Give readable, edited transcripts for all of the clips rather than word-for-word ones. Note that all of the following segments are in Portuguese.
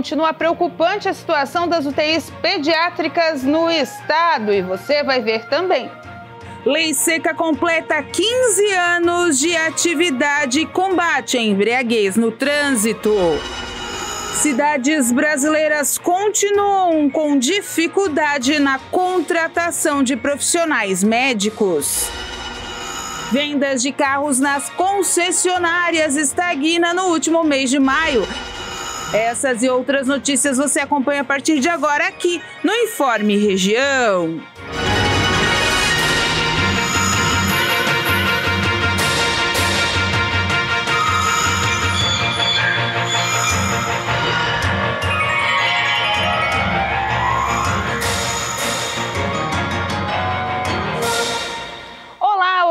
continua preocupante a situação das UTIs pediátricas no estado e você vai ver também. Lei Seca completa 15 anos de atividade e combate à embriaguez no trânsito. Cidades brasileiras continuam com dificuldade na contratação de profissionais médicos. Vendas de carros nas concessionárias estagna no último mês de maio. Essas e outras notícias você acompanha a partir de agora aqui no Informe Região.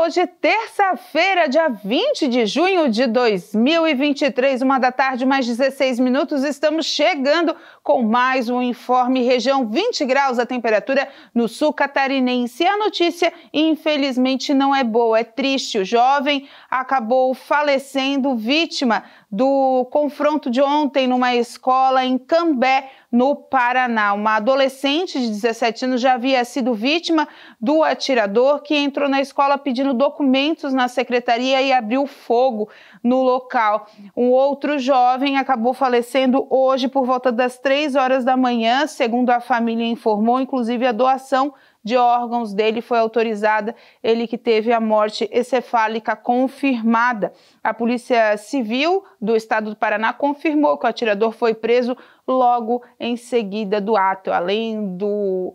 Hoje é terça-feira, dia 20 de junho de 2023, 1h da tarde, mais 16 minutos. Estamos chegando com mais um Informe Região. 20 graus a temperatura no sul catarinense. E a notícia, infelizmente, não é boa, é triste. O jovem acabou falecendo vítima do confronto de ontem numa escola em Cambé, no Paraná. Uma adolescente de 17 anos já havia sido vítima do atirador que entrou na escola pedindo documentos na secretaria e abriu fogo no local. Um outro jovem acabou falecendo hoje por volta das 3 horas da manhã, segundo a família informou, inclusive a doação de órgãos dele foi autorizada, ele que teve a morte encefálica confirmada. A Polícia Civil do Estado do Paraná confirmou que o atirador foi preso logo em seguida do ato, além do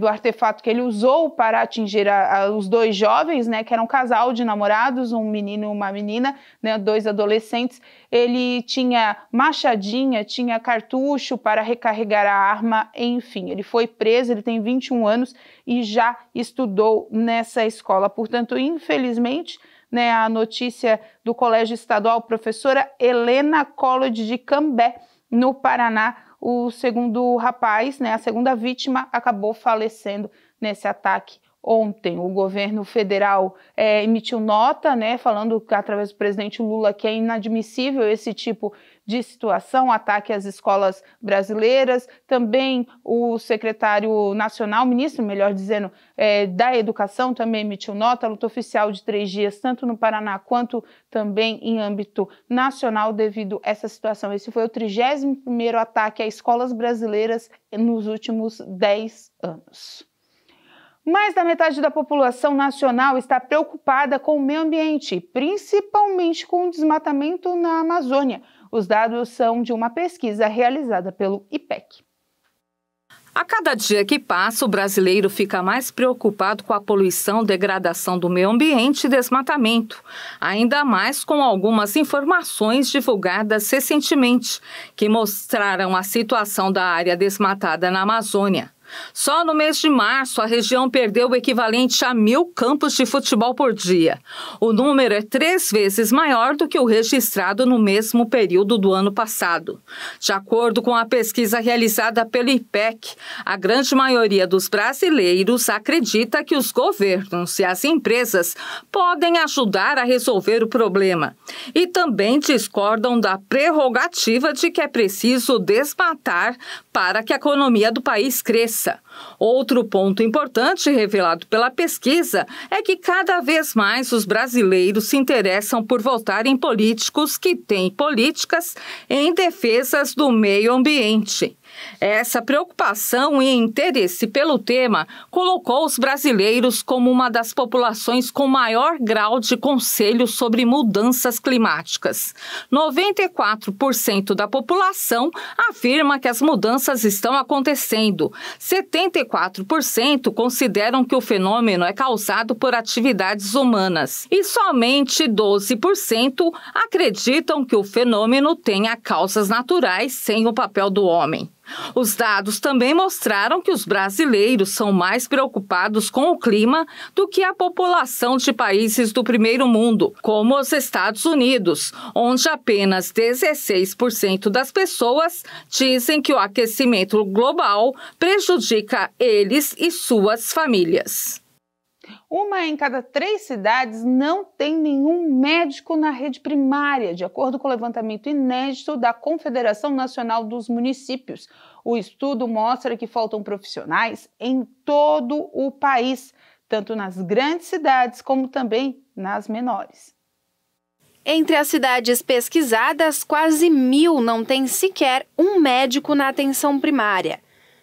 artefato que ele usou para atingir os dois jovens, né, que eram um casal de namorados, um menino e uma menina, né, 2 adolescentes. Ele tinha machadinha, tinha cartucho para recarregar a arma, enfim. Ele foi preso, ele tem 21 anos e já estudou nessa escola. Portanto, infelizmente, né, a notícia do Colégio Estadual Professora Helena College de Cambé, no Paraná, o segundo rapaz, né, a segunda vítima, acabou falecendo nesse ataque ontem. O governo federal emitiu nota, né, falando através do presidente Lula que é inadmissível esse tipo de situação, ataque às escolas brasileiras. Também o secretário nacional, ministro, melhor dizendo, da Educação também emitiu nota, luta oficial de 3 dias, tanto no Paraná quanto também em âmbito nacional devido a essa situação. Esse foi o 31º ataque a escolas brasileiras nos últimos 10 anos. Mais da metade da população nacional está preocupada com o meio ambiente, principalmente com o desmatamento na Amazônia. Os dados são de uma pesquisa realizada pelo IPEC. A cada dia que passa, o brasileiro fica mais preocupado com a poluição, degradação do meio ambiente e desmatamento. Ainda mais com algumas informações divulgadas recentemente, que mostraram a situação da área desmatada na Amazônia. Só no mês de março, a região perdeu o equivalente a 1.000 campos de futebol por dia. O número é 3 vezes maior do que o registrado no mesmo período do ano passado. De acordo com a pesquisa realizada pelo IPEC, a grande maioria dos brasileiros acredita que os governos e as empresas podem ajudar a resolver o problema. E também discordam da prerrogativa de que é preciso desmatar para que a economia do país cresça. Outro ponto importante revelado pela pesquisa é que cada vez mais os brasileiros se interessam por votar em políticos que têm políticas em defesa do meio ambiente. Essa preocupação e interesse pelo tema colocou os brasileiros como uma das populações com maior grau de conselho sobre mudanças climáticas. 94% da população afirma que as mudanças estão acontecendo. 74% consideram que o fenômeno é causado por atividades humanas. E somente 12% acreditam que o fenômeno tenha causas naturais sem o papel do homem. Os dados também mostraram que os brasileiros são mais preocupados com o clima do que a população de países do primeiro mundo, como os Estados Unidos, onde apenas 16% das pessoas dizem que o aquecimento global prejudica eles e suas famílias. 1 em cada 3 cidades não tem nenhum médico na rede primária, de acordo com o levantamento inédito da Confederação Nacional dos Municípios. O estudo mostra que faltam profissionais em todo o país, tanto nas grandes cidades como também nas menores. Entre as cidades pesquisadas, quase 1.000 não têm sequer um médico na atenção primária.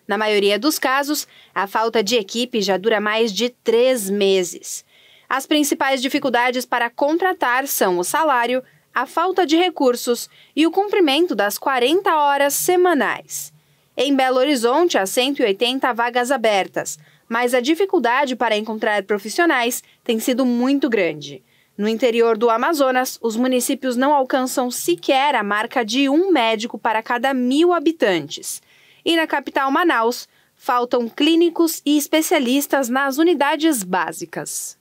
Na maioria dos casos, a falta de equipe já dura mais de 3 meses. As principais dificuldades para contratar são o salário, a falta de recursos e o cumprimento das 40 horas semanais. Em Belo Horizonte, há 180 vagas abertas, mas a dificuldade para encontrar profissionais tem sido muito grande. No interior do Amazonas, os municípios não alcançam sequer a marca de um médico para cada 1.000 habitantes. E na capital, Manaus, faltam clínicos e especialistas nas unidades básicas.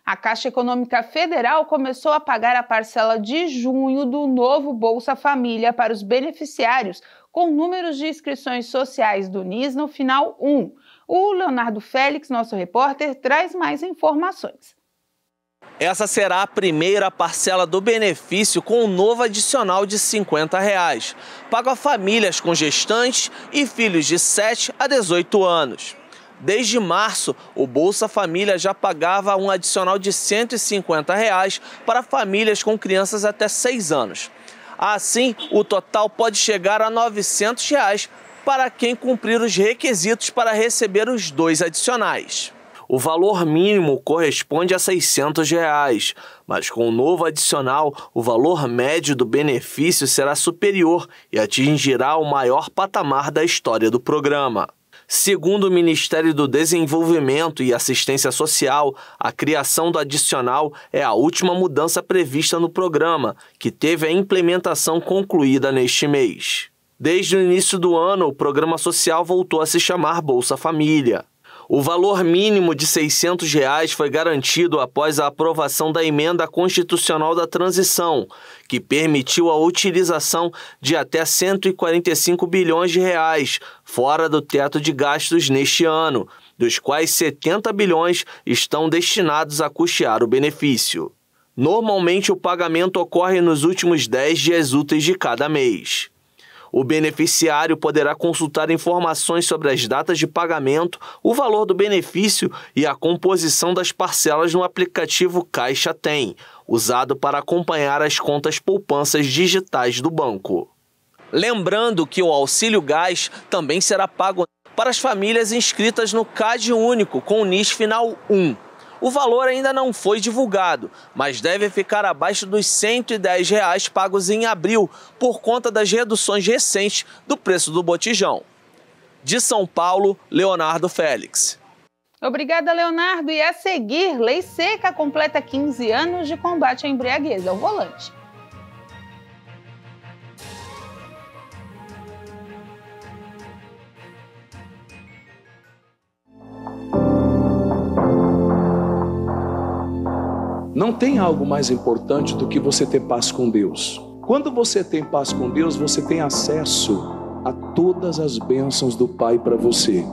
A Caixa Econômica Federal começou a pagar a parcela de junho do novo Bolsa Família para os beneficiários, com números de inscrições sociais do NIS no final 1. O Leonardo Félix, nosso repórter, traz mais informações. Essa será a primeira parcela do benefício com um novo adicional de R$ 50, pago a famílias com gestantes e filhos de 7 a 18 anos. Desde março, o Bolsa Família já pagava um adicional de R$ 150 para famílias com crianças até 6 anos. Assim, o total pode chegar a R$ 900 para quem cumprir os requisitos para receber os 2 adicionais. O valor mínimo corresponde a R$ 600, mas com o novo adicional, o valor médio do benefício será superior e atingirá o maior patamar da história do programa. Segundo o Ministério do Desenvolvimento e Assistência Social, a criação do adicional é a última mudança prevista no programa, que teve a implementação concluída neste mês. Desde o início do ano, o programa social voltou a se chamar Bolsa Família. O valor mínimo de R$ 600 foi garantido após a aprovação da Emenda Constitucional da Transição, que permitiu a utilização de até R$ 145 bilhões fora do teto de gastos neste ano, dos quais 70 bilhões estão destinados a custear o benefício. Normalmente, o pagamento ocorre nos últimos 10 dias úteis de cada mês. O beneficiário poderá consultar informações sobre as datas de pagamento, o valor do benefício e a composição das parcelas no aplicativo Caixa Tem, usado para acompanhar as contas poupanças digitais do banco. Lembrando que o Auxílio Gás também será pago para as famílias inscritas no CAD Único com o NIS final 1. O valor ainda não foi divulgado, mas deve ficar abaixo dos R$ 110 pagos em abril, por conta das reduções recentes do preço do botijão. De São Paulo, Leonardo Félix. Obrigada, Leonardo. E a seguir, Lei Seca completa 15 anos de combate à embriaguez ao volante. Não tem algo mais importante do que você ter paz com Deus. Quando você tem paz com Deus, você tem acesso a todas as bênçãos do Pai para você.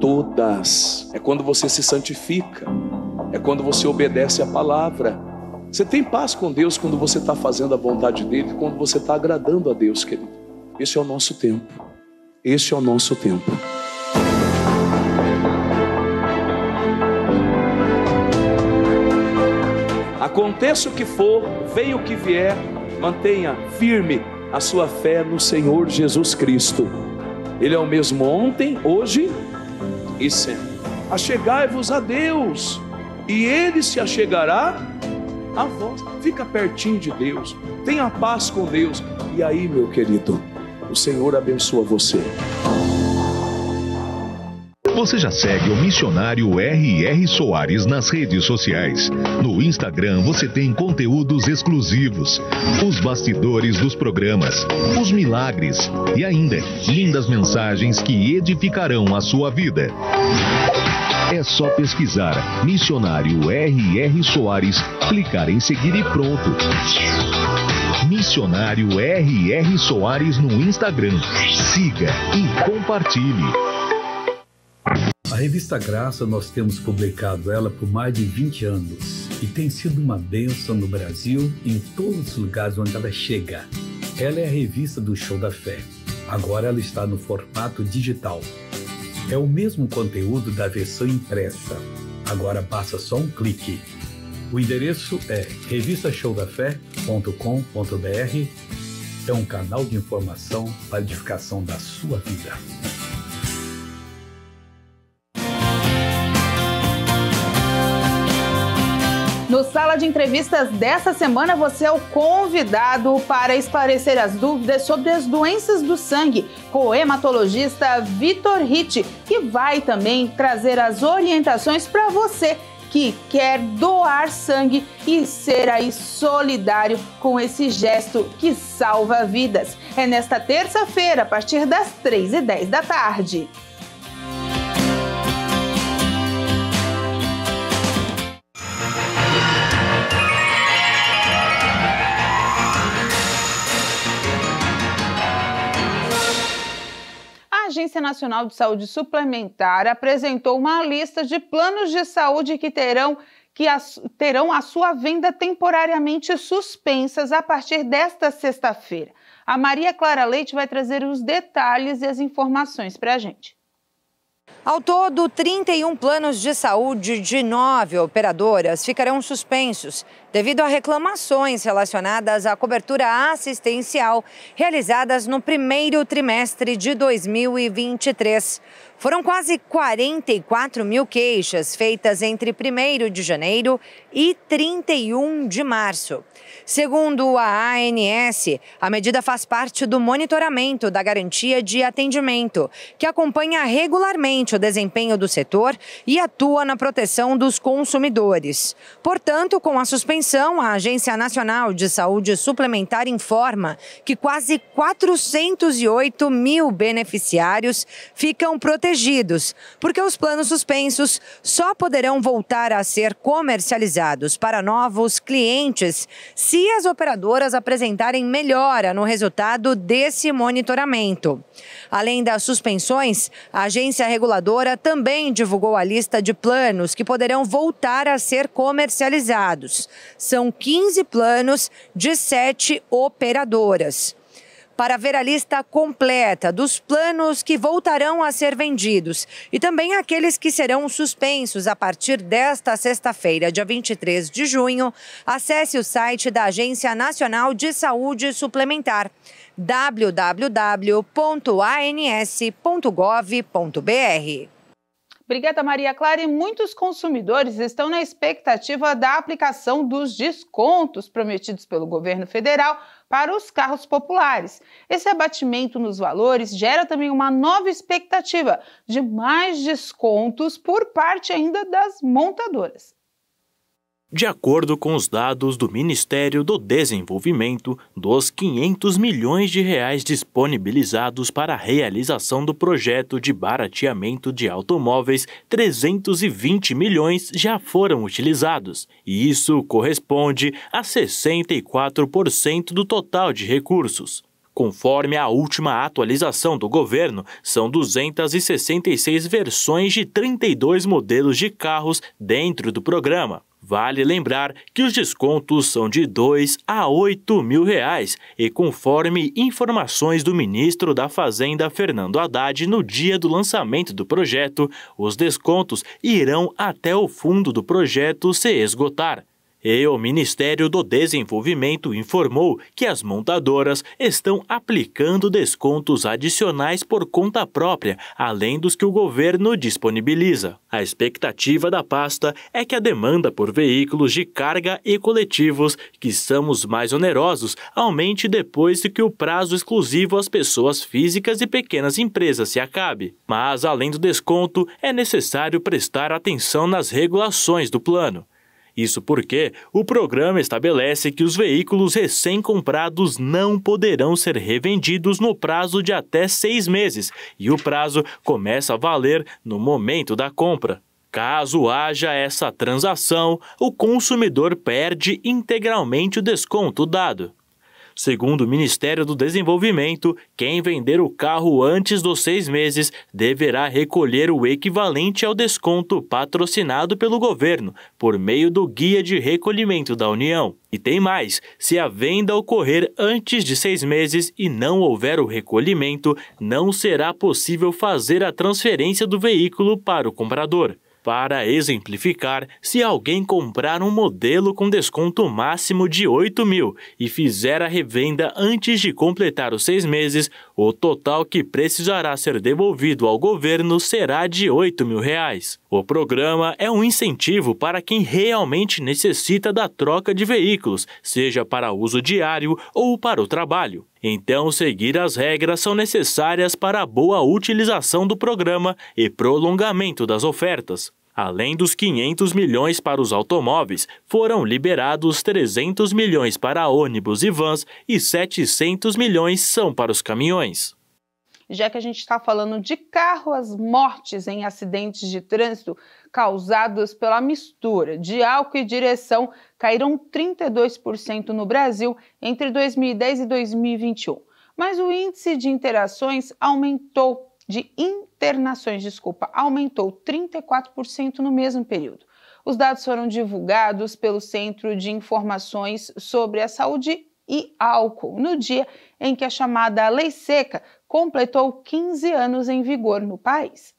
Todas. É quando você se santifica. É quando você obedece a palavra. Você tem paz com Deus quando você está fazendo a vontade dEle, quando você está agradando a Deus, querido. Esse é o nosso tempo. Esse é o nosso tempo. Aconteça o que for, venha o que vier, mantenha firme a sua fé no Senhor Jesus Cristo. Ele é o mesmo ontem, hoje e sempre. Achegai-vos a Deus, e Ele se achegará a vós. Fica pertinho de Deus, tenha paz com Deus. E aí, meu querido, o Senhor abençoa você. Você já segue o missionário R.R. Soares nas redes sociais. No Instagram você tem conteúdos exclusivos, os bastidores dos programas, os milagres e ainda lindas mensagens que edificarão a sua vida. É só pesquisar Missionário R.R. Soares, clicar em seguir e pronto. Missionário R.R. Soares no Instagram. Siga e compartilhe. A revista Graça, nós temos publicado ela por mais de 20 anos e tem sido uma bênção no Brasil e em todos os lugares onde ela chega. Ela é a revista do Show da Fé. Agora ela está no formato digital. É o mesmo conteúdo da versão impressa. Agora basta só um clique. O endereço é revistashowdafé.com.br. É um canal de informação para a edificação da sua vida. No Sala de Entrevistas dessa semana, você é o convidado para esclarecer as dúvidas sobre as doenças do sangue com o hematologista Vitor Ritt, que vai também trazer as orientações para você que quer doar sangue e ser aí solidário com esse gesto que salva vidas. É nesta terça-feira, a partir das 3h10 da tarde. A Agência Nacional de Saúde Suplementar apresentou uma lista de planos de saúde que terão a sua venda temporariamente suspensas a partir desta sexta-feira. A Maria Clara Leite vai trazer os detalhes e as informações para a gente. Ao todo, 31 planos de saúde de 9 operadoras ficarão suspensos devido a reclamações relacionadas à cobertura assistencial realizadas no primeiro trimestre de 2023. Foram quase 44 mil queixas feitas entre 1º de janeiro e 31 de março. Segundo a ANS, a medida faz parte do monitoramento da garantia de atendimento, que acompanha regularmente o desempenho do setor e atua na proteção dos consumidores. Portanto, com a suspensão, a Agência Nacional de Saúde Suplementar informa que quase 408 mil beneficiários ficam protegidos, porque os planos suspensos só poderão voltar a ser comercializados para novos clientes se as operadoras apresentarem melhora no resultado desse monitoramento. Além das suspensões, a agência reguladora também divulgou a lista de planos que poderão voltar a ser comercializados. São 15 planos de 7 operadoras. Para ver a lista completa dos planos que voltarão a ser vendidos e também aqueles que serão suspensos a partir desta sexta-feira, dia 23 de junho, acesse o site da Agência Nacional de Saúde Suplementar, www.ans.gov.br. Obrigada, Maria Clara. E muitos consumidores estão na expectativa da aplicação dos descontos prometidos pelo governo federal para os carros populares. Esse abatimento nos valores gera também uma nova expectativa de mais descontos por parte ainda das montadoras. De acordo com os dados do Ministério do Desenvolvimento, dos 500 milhões de reais disponibilizados para a realização do projeto de barateamento de automóveis, 320 milhões já foram utilizados. E isso corresponde a 64% do total de recursos. Conforme a última atualização do governo, são 266 versões de 32 modelos de carros dentro do programa. Vale lembrar que os descontos são de R$ 2 a R$ 8 mil e, conforme informações do ministro da Fazenda, Fernando Haddad, no dia do lançamento do projeto, os descontos irão até o fundo do projeto se esgotar. E o Ministério do Desenvolvimento informou que as montadoras estão aplicando descontos adicionais por conta própria, além dos que o governo disponibiliza. A expectativa da pasta é que a demanda por veículos de carga e coletivos, que são os mais onerosos, aumente depois de que o prazo exclusivo às pessoas físicas e pequenas empresas se acabe. Mas, além do desconto, é necessário prestar atenção nas regulações do plano. Isso porque o programa estabelece que os veículos recém-comprados não poderão ser revendidos no prazo de até 6 meses e o prazo começa a valer no momento da compra. Caso haja essa transação, o consumidor perde integralmente o desconto dado. Segundo o Ministério do Desenvolvimento, quem vender o carro antes dos 6 meses deverá recolher o equivalente ao desconto patrocinado pelo governo, por meio do Guia de Recolhimento da União. E tem mais, se a venda ocorrer antes de 6 meses e não houver o recolhimento, não será possível fazer a transferência do veículo para o comprador. Para exemplificar, se alguém comprar um modelo com desconto máximo de 8 mil e fizer a revenda antes de completar os 6 meses, o total que precisará ser devolvido ao governo será de 8 mil reais. O programa é um incentivo para quem realmente necessita da troca de veículos, seja para uso diário ou para o trabalho. Então, seguir as regras são necessárias para a boa utilização do programa e prolongamento das ofertas. Além dos 500 milhões para os automóveis, foram liberados 300 milhões para ônibus e vans e 700 milhões são para os caminhões. Já que a gente está falando de carro, as mortes em acidentes de trânsito causados pela mistura de álcool e direção caíram 32% no Brasil entre 2010 e 2021. Mas o índice de aumentou 34% no mesmo período. Os dados foram divulgados pelo Centro de Informações sobre a Saúde e Álcool, no dia em que a chamada Lei Seca completou 15 anos em vigor no país.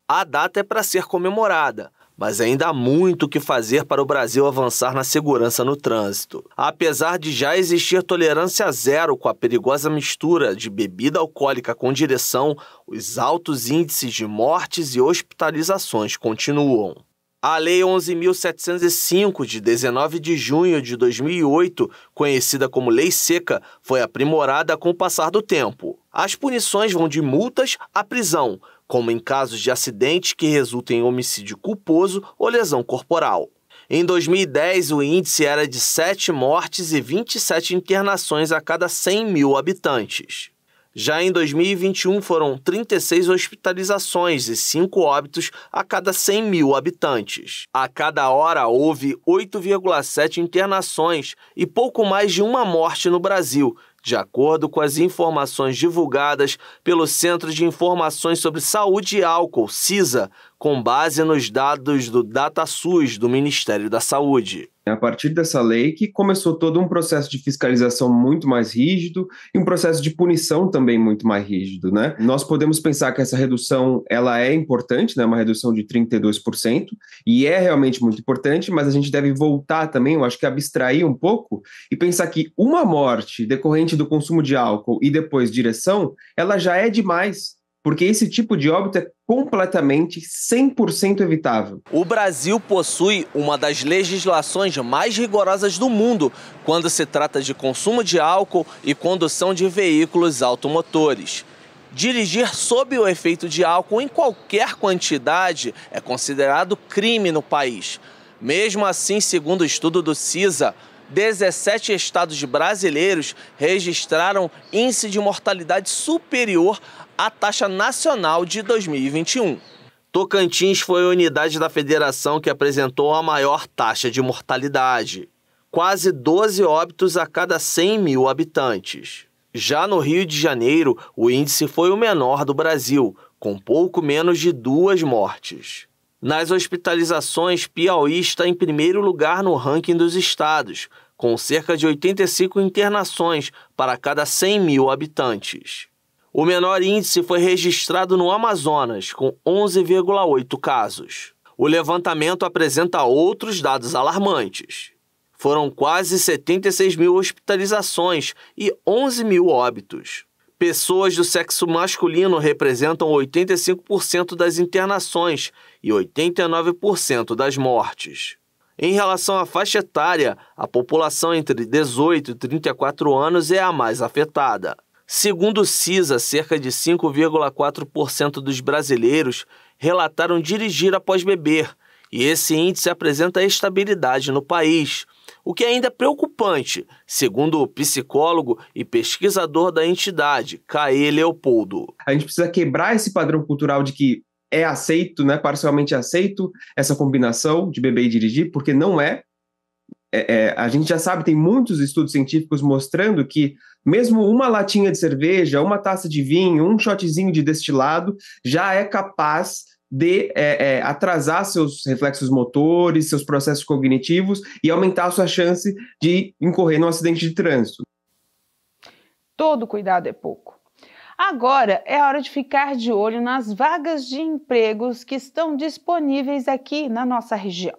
A data é para ser comemorada, mas ainda há muito o que fazer para o Brasil avançar na segurança no trânsito. Apesar de já existir tolerância zero com a perigosa mistura de bebida alcoólica com direção, os altos índices de mortes e hospitalizações continuam. A Lei 11.705, de 19 de junho de 2008, conhecida como Lei Seca, foi aprimorada com o passar do tempo. As punições vão de multas à prisão, como em casos de acidentes que resultem em homicídio culposo ou lesão corporal. Em 2010, o índice era de 7 mortes e 27 internações a cada 100 mil habitantes. Já em 2021, foram 36 hospitalizações e 5 óbitos a cada 100 mil habitantes. A cada hora, houve 8,7 internações e pouco mais de uma morte no Brasil, de acordo com as informações divulgadas pelo Centro de Informações sobre Saúde e Álcool, CISA, com base nos dados do DataSUS do Ministério da Saúde. A partir dessa lei que começou todo um processo de fiscalização muito mais rígido e um processo de punição também muito mais rígido, né? Nós podemos pensar que essa redução ela é importante, né? Uma redução de 32%, e é realmente muito importante, mas a gente deve voltar também, eu acho que abstrair um pouco e pensar que uma morte decorrente do consumo de álcool e depois direção, ela já é demais. Porque esse tipo de óbito é completamente 100% evitável. O Brasil possui uma das legislações mais rigorosas do mundo quando se trata de consumo de álcool e condução de veículos automotores. Dirigir sob o efeito de álcool em qualquer quantidade é considerado crime no país. Mesmo assim, segundo o estudo do CISA, 17 estados brasileiros registraram índice de mortalidade superior à taxa nacional de 2021. Tocantins foi a unidade da federação que apresentou a maior taxa de mortalidade, quase 12 óbitos a cada 100 mil habitantes. Já no Rio de Janeiro, o índice foi o menor do Brasil, com pouco menos de 2 mortes. Nas hospitalizações, Piauí está em primeiro lugar no ranking dos estados, com cerca de 85 internações para cada 100 mil habitantes. O menor índice foi registrado no Amazonas, com 11,8 casos. O levantamento apresenta outros dados alarmantes. Foram quase 76 mil hospitalizações e 11 mil óbitos. Pessoas do sexo masculino representam 85% das internações e 89% das mortes. Em relação à faixa etária, a população entre 18 e 34 anos é a mais afetada. Segundo o CISA, cerca de 5,4% dos brasileiros relataram dirigir após beber, e esse índice apresenta estabilidade no país, o que é ainda preocupante, segundo o psicólogo e pesquisador da entidade, Caê Leopoldo. A gente precisa quebrar esse padrão cultural de que é aceito, né, parcialmente aceito, essa combinação de beber e dirigir, porque não é. a gente já sabe, tem muitos estudos científicos mostrando que mesmo uma latinha de cerveja, uma taça de vinho, um shotzinho de destilado já é capaz de atrasar seus reflexos motores, seus processos cognitivos e aumentar a sua chance de incorrer num acidente de trânsito. Todo cuidado é pouco. Agora é hora de ficar de olho nas vagas de empregos que estão disponíveis aqui na nossa região.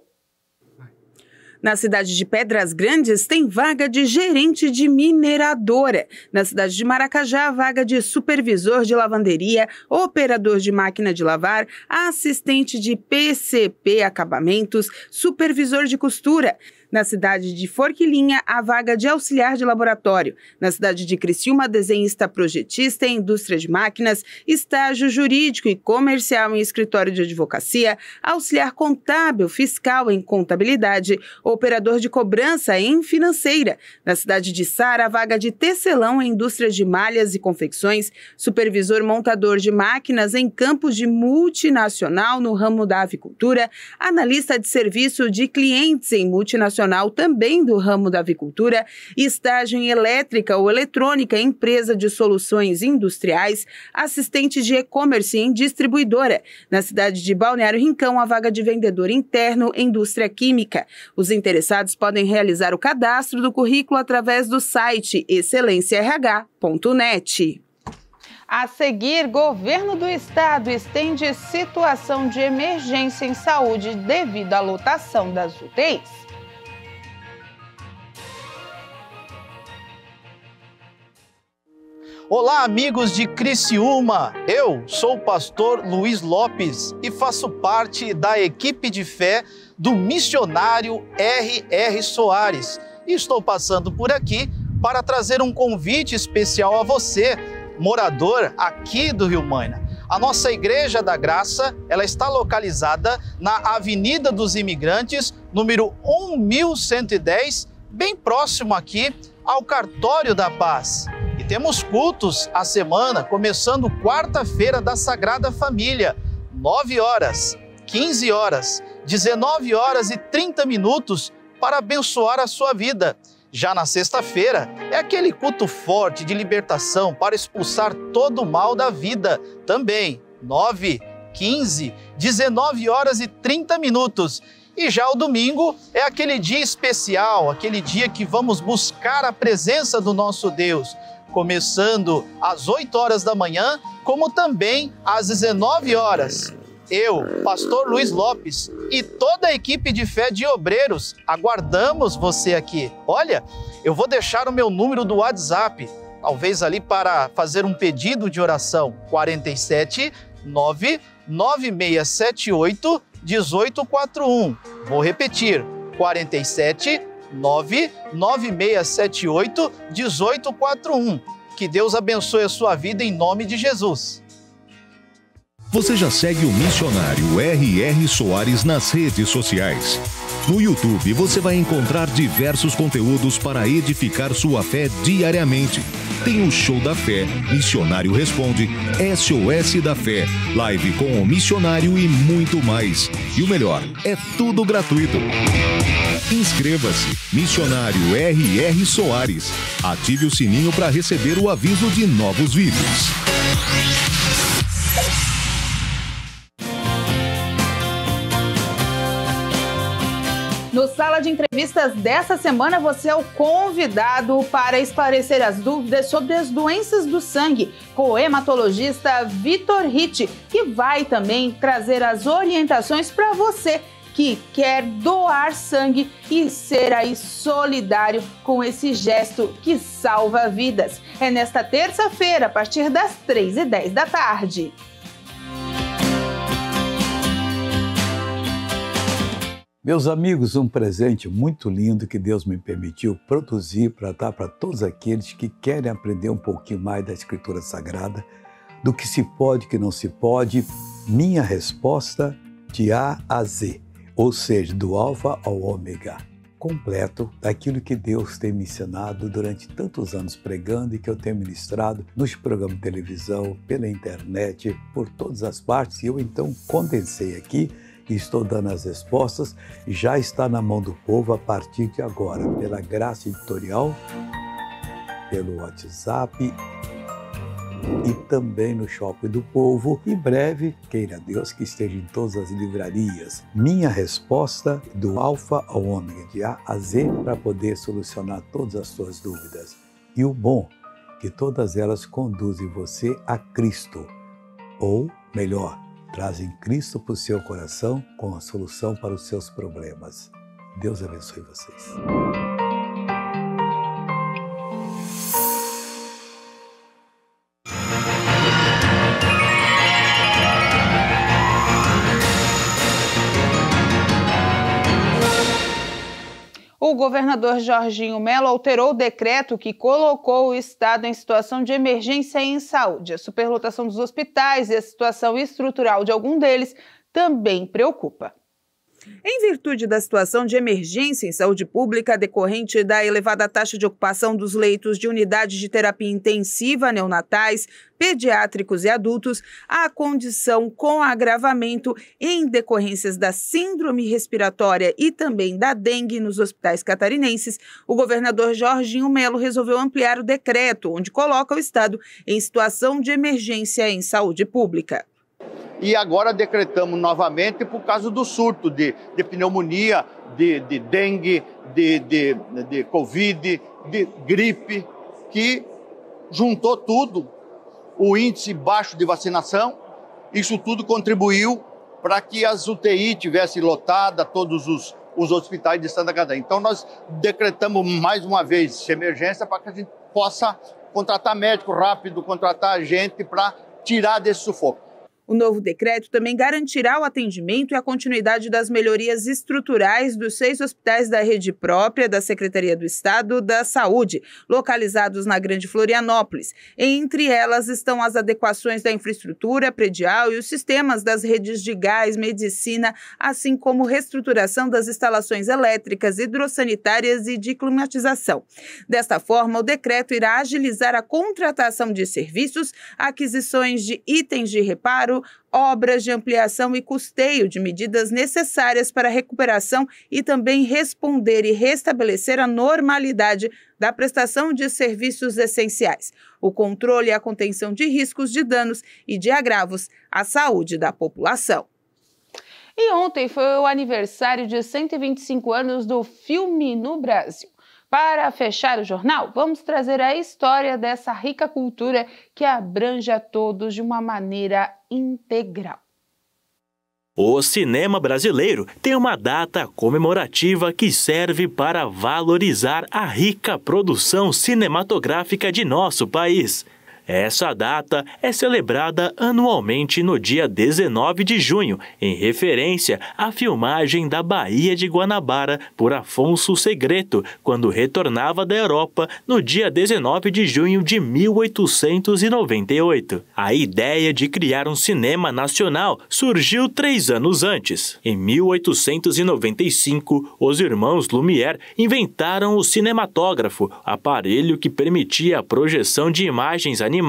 Na cidade de Pedras Grandes tem vaga de gerente de mineradora. Na cidade de Maracajá, vaga de supervisor de lavanderia, operador de máquina de lavar, assistente de PCP acabamentos, supervisor de costura. Na cidade de Forquilinha, a vaga de auxiliar de laboratório. Na cidade de Criciúma, desenhista projetista em indústria de máquinas, estágio jurídico e comercial em escritório de advocacia, auxiliar contábil fiscal em contabilidade, operador de cobrança em financeira. Na cidade de Sara, a vaga de tecelão em indústria de malhas e confecções, supervisor montador de máquinas em campos de multinacional no ramo da avicultura, analista de serviço de clientes em multinacional também do ramo da avicultura, estágio em elétrica ou eletrônica em empresa de soluções industriais, assistente de e-commerce em distribuidora. Na cidade de Balneário Rincão, a vaga de vendedor interno em indústria química. Os interessados podem realizar o cadastro do currículo através do site excelênciarh.net. A seguir, governo do estado estende situação de emergência em saúde devido à lotação das UTIs. Olá, amigos de Criciúma! Eu sou o pastor Luiz Lopes e faço parte da equipe de fé do missionário R.R. Soares. E estou passando por aqui para trazer um convite especial a você, morador aqui do Rio Maina. A nossa Igreja da Graça, ela está localizada na Avenida dos Imigrantes, número 1110, bem próximo aqui ao Cartório da Paz. E temos cultos à semana, começando quarta-feira da Sagrada Família, 9 horas, 15 horas, 19 horas e 30 minutos para abençoar a sua vida. Já na sexta-feira é aquele culto forte de libertação para expulsar todo o mal da vida. Também 9, 15, 19 horas e 30 minutos. E já o domingo é aquele dia especial, aquele dia que vamos buscar a presença do nosso Deus, começando às 8 horas da manhã, como também às 19 horas. Eu, pastor Luiz Lopes, e toda a equipe de fé de obreiros, aguardamos você aqui. Olha, eu vou deixar o meu número do WhatsApp, talvez ali para fazer um pedido de oração, 47 99678 1841. Vou repetir, 47 99678 1841. Que Deus abençoe a sua vida em nome de Jesus. Você já segue o missionário R.R. Soares nas redes sociais. No YouTube você vai encontrar diversos conteúdos para edificar sua fé diariamente. Tem o Show da Fé, Missionário Responde, SOS da Fé, live com o missionário e muito mais. E o melhor, é tudo gratuito. Inscreva-se, Missionário R.R. Soares. Ative o sininho para receber o aviso de novos vídeos. No Sala de Entrevistas dessa semana, você é o convidado para esclarecer as dúvidas sobre as doenças do sangue com o hematologista Vitor Ritt, que vai também trazer as orientações para você que quer doar sangue e ser aí solidário com esse gesto que salva vidas. É nesta terça-feira, a partir das 3h10 da tarde. Meus amigos, um presente muito lindo que Deus me permitiu produzir para dar para todos aqueles que querem aprender um pouquinho mais da Escritura Sagrada, do que se pode, que não se pode, minha resposta de A a Z, ou seja, do alfa ao ômega, completo daquilo que Deus tem me ensinado durante tantos anos pregando e que eu tenho ministrado nos programas de televisão, pela internet, por todas as partes, e eu então condensei aqui e estou dando as respostas. Já está na mão do povo a partir de agora, pela Graça Editorial, pelo WhatsApp e também no Shopping do Povo. Em breve, queira Deus que esteja em todas as livrarias. Minha resposta do alfa ao ômega, de A a Z, para poder solucionar todas as suas dúvidas. E o bom, que todas elas conduzem você a Cristo. Ou, melhor, trazem Cristo para o seu coração com a solução para os seus problemas. Deus abençoe vocês. O governador Jorginho Mello alterou o decreto que colocou o estado em situação de emergência em saúde. A superlotação dos hospitais e a situação estrutural de algum deles também preocupa. Em virtude da situação de emergência em saúde pública decorrente da elevada taxa de ocupação dos leitos de unidades de terapia intensiva neonatais, pediátricos e adultos, a condição com agravamento em decorrências da síndrome respiratória e também da dengue nos hospitais catarinenses, o governador Jorginho Mello resolveu ampliar o decreto, onde coloca o estado em situação de emergência em saúde pública. E agora decretamos novamente por causa do surto de pneumonia, de dengue, de Covid, de gripe, que juntou tudo, o índice baixo de vacinação, isso tudo contribuiu para que as UTI tivessem lotada, todos os hospitais de Santa Catarina. Então nós decretamos mais uma vez emergência para que a gente possa contratar médico rápido, contratar gente para tirar desse sufoco. O novo decreto também garantirá o atendimento e a continuidade das melhorias estruturais dos 6 hospitais da rede própria da Secretaria do Estado da Saúde, localizados na Grande Florianópolis. Entre elas estão as adequações da infraestrutura predial e os sistemas das redes de gás, medicina, assim como reestruturação das instalações elétricas, hidrossanitárias e de climatização. Desta forma, o decreto irá agilizar a contratação de serviços, aquisições de itens de reparo, obras de ampliação e custeio de medidas necessárias para a recuperação e também responder e restabelecer a normalidade da prestação de serviços essenciais, o controle e a contenção de riscos de danos e de agravos à saúde da população. E ontem foi o aniversário de 125 anos do filme no Brasil. Para fechar o jornal, vamos trazer a história dessa rica cultura que abrange a todos de uma maneira integral. O cinema brasileiro tem uma data comemorativa que serve para valorizar a rica produção cinematográfica de nosso país. Essa data é celebrada anualmente no dia 19 de junho, em referência à filmagem da Baía de Guanabara por Afonso Segreto, quando retornava da Europa no dia 19 de junho de 1898. A ideia de criar um cinema nacional surgiu 3 anos antes. Em 1895, os irmãos Lumière inventaram o cinematógrafo, aparelho que permitia a projeção de imagens animadas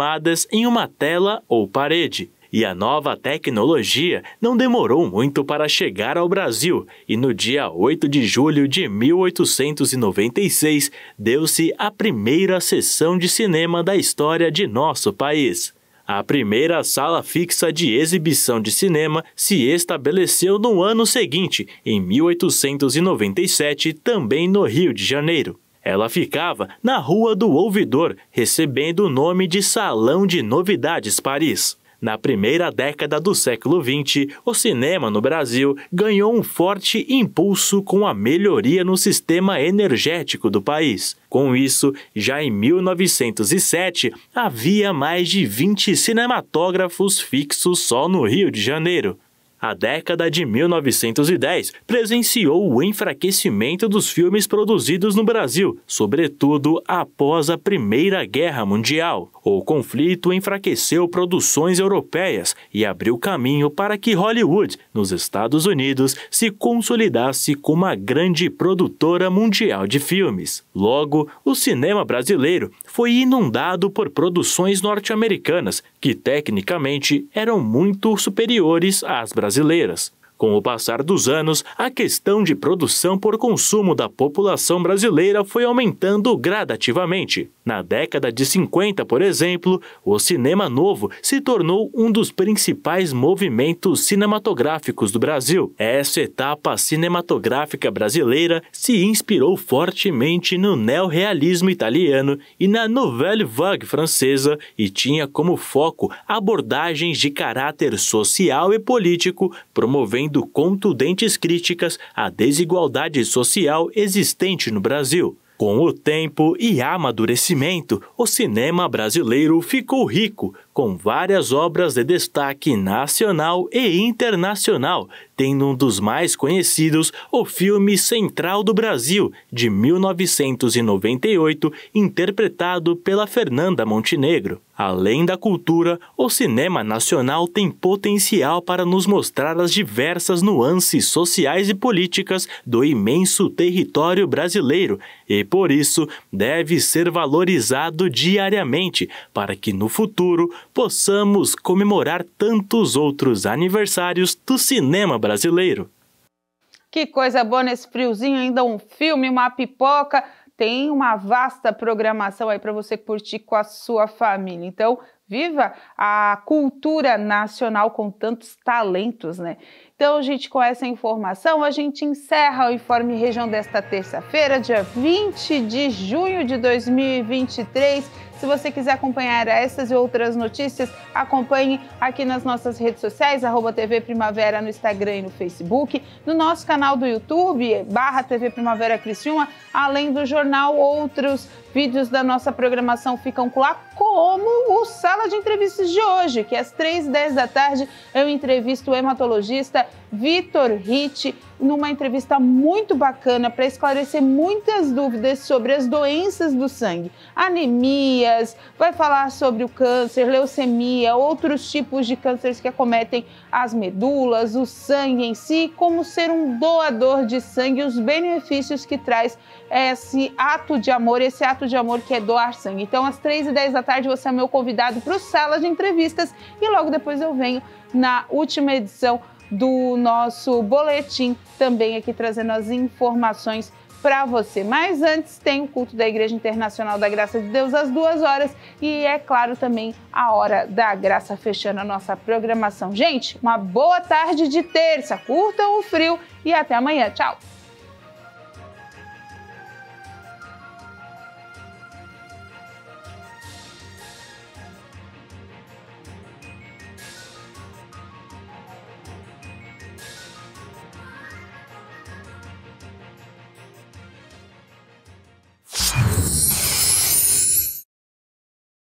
em uma tela ou parede. E a nova tecnologia não demorou muito para chegar ao Brasil, e no dia 8 de julho de 1896 deu-se a primeira sessão de cinema da história de nosso país. A primeira sala fixa de exibição de cinema se estabeleceu no ano seguinte, em 1897, também no Rio de Janeiro. Ela ficava na Rua do Ouvidor, recebendo o nome de Salão de Novidades Paris. Na primeira década do século XX, o cinema no Brasil ganhou um forte impulso com a melhoria no sistema energético do país. Com isso, já em 1907, havia mais de 20 cinematógrafos fixos só no Rio de Janeiro. A década de 1910 presenciou o enfraquecimento dos filmes produzidos no Brasil, sobretudo após a Primeira Guerra Mundial. O conflito enfraqueceu produções europeias e abriu caminho para que Hollywood, nos Estados Unidos, se consolidasse como uma grande produtora mundial de filmes. Logo, o cinema brasileiro foi inundado por produções norte-americanas, que tecnicamente eram muito superiores às brasileiras. Com o passar dos anos, a questão de produção por consumo da população brasileira foi aumentando gradativamente. Na década de 50, por exemplo, o cinema novo se tornou um dos principais movimentos cinematográficos do Brasil. Essa etapa cinematográfica brasileira se inspirou fortemente no neorrealismo italiano e na Nouvelle Vague francesa e tinha como foco abordagens de caráter social e político, promovendo contundentes críticas à desigualdade social existente no Brasil. Com o tempo e amadurecimento, o cinema brasileiro ficou rico, com várias obras de destaque nacional e internacional, tendo um dos mais conhecidos o filme Central do Brasil, de 1998, interpretado pela Fernanda Montenegro. Além da cultura, o cinema nacional tem potencial para nos mostrar as diversas nuances sociais e políticas do imenso território brasileiro e, por isso, deve ser valorizado diariamente para que, no futuro, possamos comemorar tantos outros aniversários do cinema brasileiro. Que coisa boa nesse friozinho, ainda um filme, uma pipoca. Tem uma vasta programação aí para você curtir com a sua família. Então, viva a cultura nacional com tantos talentos, né? Então, gente, com essa informação, a gente encerra o Informe Região desta terça-feira, dia 20 de junho de 2023. Se você quiser acompanhar essas e outras notícias, acompanhe aqui nas nossas redes sociais, @TV Primavera no Instagram e no Facebook, no nosso canal do YouTube, /TV Primavera Criciúma, além do jornal, outros vídeos da nossa programação ficam lá, como o Sala de Entrevistas de hoje, que às 3h10 da tarde eu entrevisto o hematologista Vitor Ritt, numa entrevista muito bacana para esclarecer muitas dúvidas sobre as doenças do sangue, anemias, vai falar sobre o câncer, leucemia, outros tipos de cânceres que acometem as medulas, o sangue em si, como ser um doador de sangue, os benefícios que traz esse ato de amor que é doar sangue. Então, às 3h10 da tarde, você é meu convidado para o Sala de Entrevistas e logo depois eu venho na última edição do nosso boletim, também aqui trazendo as informações para você. Mas antes tem o culto da Igreja Internacional da Graça de Deus às 2h e, é claro, também a Hora da Graça fechando a nossa programação. Gente, uma boa tarde de terça, curtam o frio e até amanhã. Tchau!